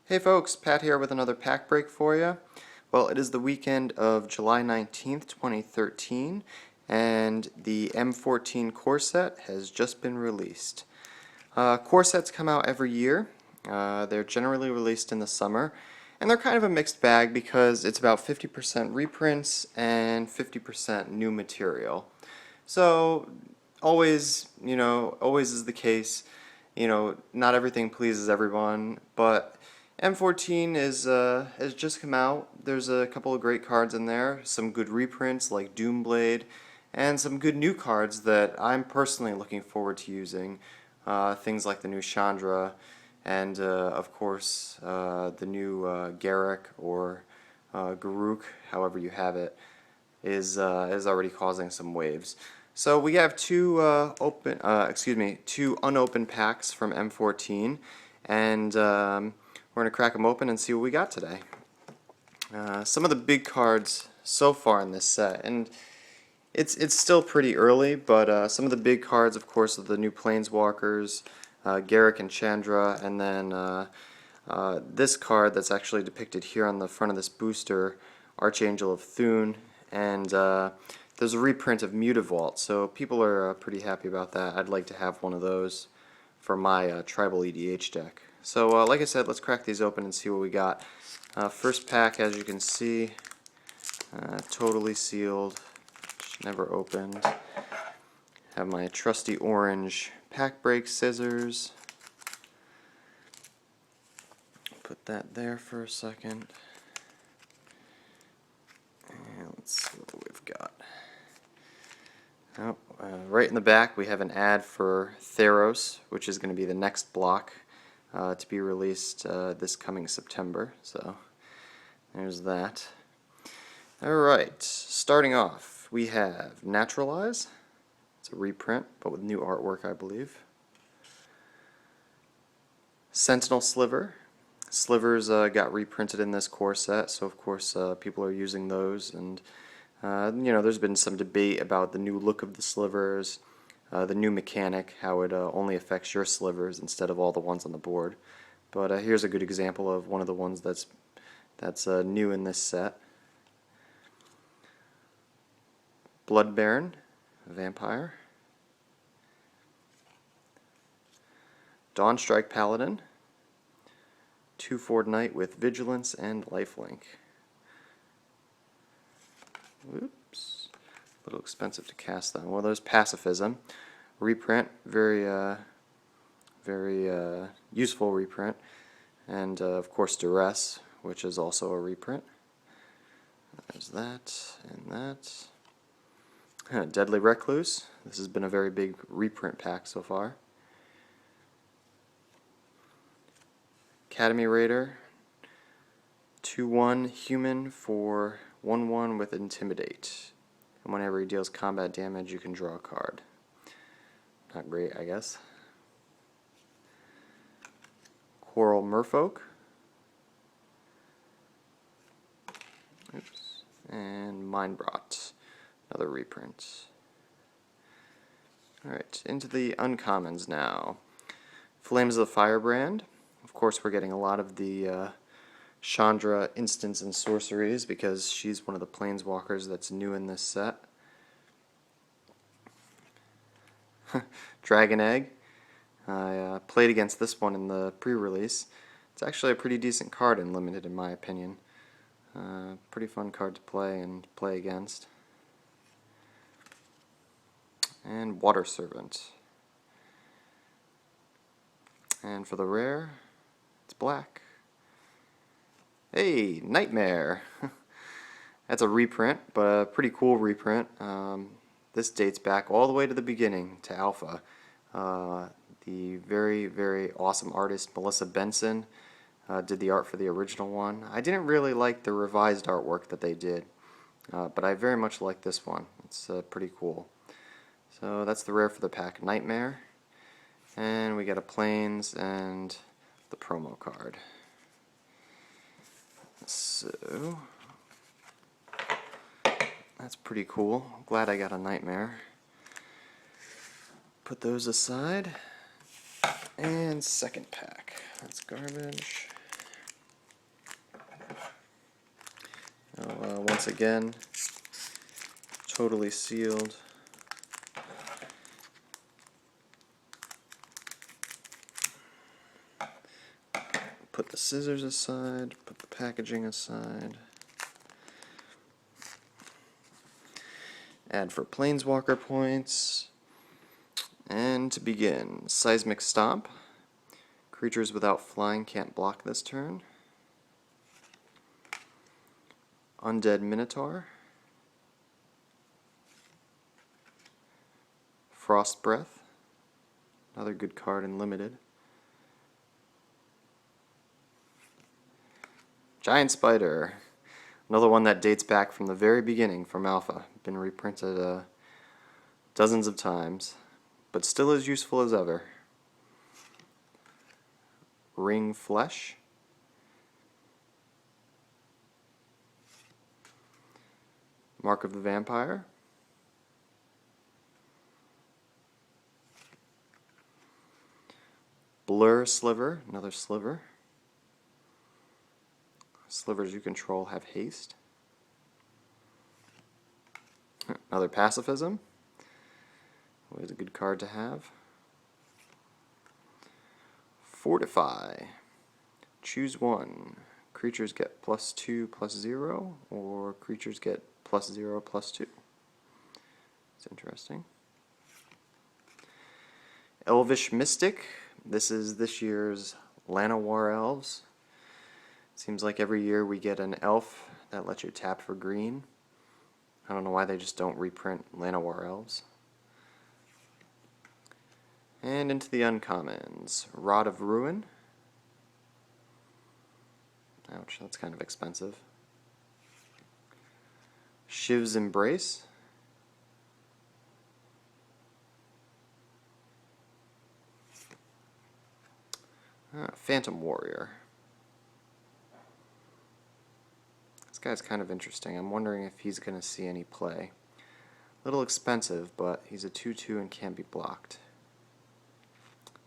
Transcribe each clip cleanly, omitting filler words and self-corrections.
Hey folks, Pat here with another pack break for you. Well, it is the weekend of July 19th, 2013, and the M14 core set has just been released. Core sets come out every year. They're generally released in the summer, and they're kind of a mixed bag because it's about 50% reprints and 50% new material. So, always is the case. Not everything pleases everyone, but M14 has just come out. There's a couple of great cards in there, some good reprints like Doomblade, and some good new cards that I'm personally looking forward to using. Things like the new Chandra, and of course the new Garrick or Garuk, however you have it, is already causing some waves. So we have two unopened packs from M14, and we're going to crack them open and see what we got today. Some of the big cards so far in this set, and it's still pretty early, but some of the big cards, of course, are the new Planeswalkers, Garrick and Chandra, and then this card that's actually depicted here on the front of this booster, Archangel of Thune, and there's a reprint of Mutavault, so people are pretty happy about that. I'd like to have one of those for my tribal EDH deck. So like I said, let's crack these open and see what we got. First pack, as you can see, totally sealed, never opened. Have my trusty orange pack break scissors. Put that there for a second. And let's see what we've got. Oh, right in the back we have an ad for Theros, which is going to be the next block to be released this coming September. So there's that. Alright, starting off we have Naturalize. It's a reprint, but with new artwork, I believe. Sentinel Sliver. Slivers got reprinted in this core set, so of course people are using those, and there's been some debate about the new look of the slivers, the new mechanic, how it only affects your slivers instead of all the ones on the board. But here's a good example of one of the ones that's new in this set. Blood Baron, Vampire. Dawnstrike Paladin. 2/4 Knight with Vigilance and Lifelink. Oops, a little expensive to cast that. Well, there's Pacifism, reprint, very useful reprint, and of course Duress, which is also a reprint. There's that and that. Deadly Recluse. This has been a very big reprint pack so far. Academy Raider, 2/1 human for 1/1 with Intimidate. And whenever he deals combat damage, you can draw a card. Not great, I guess. Coral Merfolk. Oops. And Mindbrought, another reprint. Alright, into the uncommons now. Flames of the Firebrand. Of course, we're getting a lot of the Chandra instants and sorceries because she's one of the planeswalkers that's new in this set. Dragon Egg. I played against this one in the pre-release. It's actually a pretty decent card in Limited, in my opinion. Pretty fun card to play and play against. And Water Servant. And for the rare, it's black. Hey, Nightmare! That's a reprint, but a pretty cool reprint. This dates back all the way to the beginning, to Alpha. The very awesome artist Melissa Benson did the art for the original one. I didn't really like the revised artwork that they did, but I very much like this one. It's pretty cool. So that's the rare for the pack, Nightmare. And we got a Plains and the promo card. So that's pretty cool. Glad I got a Nightmare. Put those aside. And second pack. That's garbage. Once again, totally sealed. Put the scissors aside, put the packaging aside. Add for Planeswalker points. And to begin, Seismic Stomp. Creatures without flying can't block this turn. Undead Minotaur. Frost Breath. Another good card in Limited. Giant Spider. Another one that dates back from the very beginning from Alpha. Been reprinted dozens of times, but still as useful as ever. Ring Flesh. Mark of the Vampire. Blur Sliver, another sliver. Slivers you control have haste. Another Pacifism. Always a good card to have. Fortify. Choose one. Creatures get +2/+0, or creatures get +0/+2. It's interesting. Elvish Mystic. This is this year's Llanowar Elves. Seems like every year we get an elf that lets you tap for green. I don't know why they just don't reprint Llanowar Elves. And into the uncommons. Rod of Ruin. Ouch, that's kind of expensive. Shiv's Embrace. Phantom Warrior. This guy's kind of interesting. I'm wondering if he's going to see any play. A little expensive, but he's a 2/2 and can't be blocked.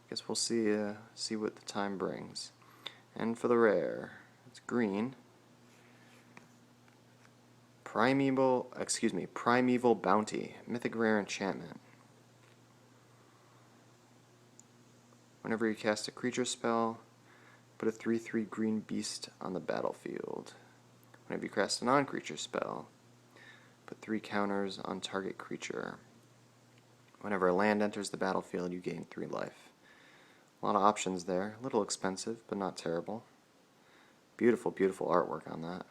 Guess we'll see what the time brings. And for the rare, it's green. Primeval Bounty, mythic rare enchantment. Whenever you cast a creature spell, put a 3/3 green beast on the battlefield. Whenever you cast a non-creature spell, put 3 counters on target creature. Whenever a land enters the battlefield, you gain 3 life. A lot of options there. A little expensive, but not terrible. Beautiful, beautiful artwork on that.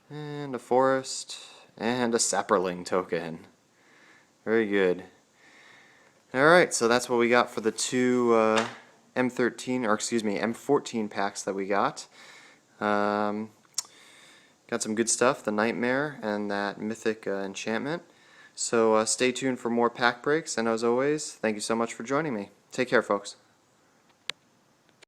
And a forest, and a Sapperling token. Very good. Alright, so that's what we got for the two M14 packs that we got. Got some good stuff, the Nightmare and that Mythic enchantment. So stay tuned for more pack breaks, and as always, thank you so much for joining me. Take care, folks.